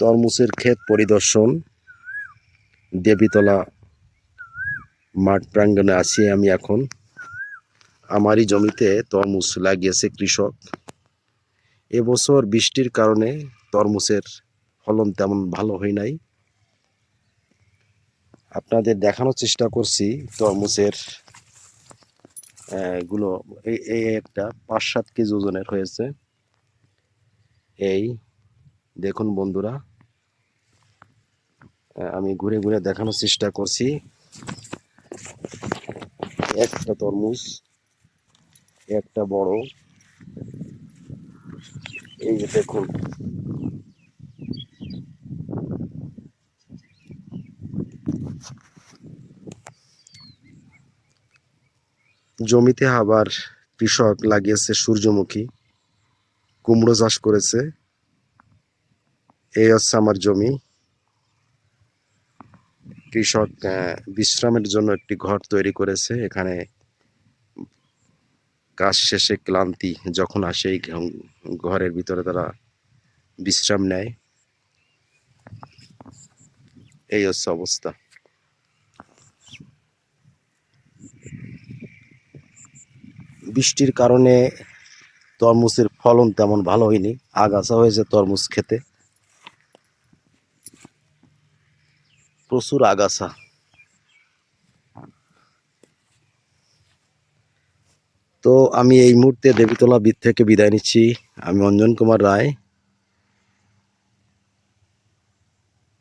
তরমুজের ক্ষেত পরিদর্শন। দেবীতলা মাঠ প্রাঙ্গণে আছি আমি এখন। আমারই জমিতে তরমুজ লাগিয়েছে কৃষক। এবছর বৃষ্টির কারণে তরমুজের ফলন তেমন ভালো হয় নাই। আপনাদের দেখানোর চেষ্টা করছি তরমুজের গুলো। এই একটা 5-7 কেজি ওজনের হয়েছে। এই দেখুন বন্ধুরা, আমি ঘুরে ঘুরে দেখানোর চেষ্টা করছি। একটা তরমুজ, একটা বড়, এই যে দেখুন। জমিতে আবার কৃষক লাগিয়েছে সূর্যমুখী, কুমড়ো চাষ করেছে। এই হচ্ছে আমার জমি। কৃষক বিশ্রামের জন্য একটি ঘর তৈরি করেছে। এখানে কাজ শেষে ক্লান্তি যখন আসে এই ঘরের ভিতরে তারা বিশ্রাম নেয়। এই হচ্ছে অবস্থা। বৃষ্টির কারণে তরমুজের ফলন তেমন ভালো হয়নি। আগাছা হয়েছে তরমুজ খেতে, প্রচুর আগাছা। তো আমি এই মুহূর্তে দেবীতলা থেকে বিদায় নিচ্ছি। আমি অঞ্জন কুমার রায়।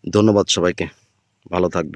ধন্যবাদ সবাইকে, ভালো থাকবেন।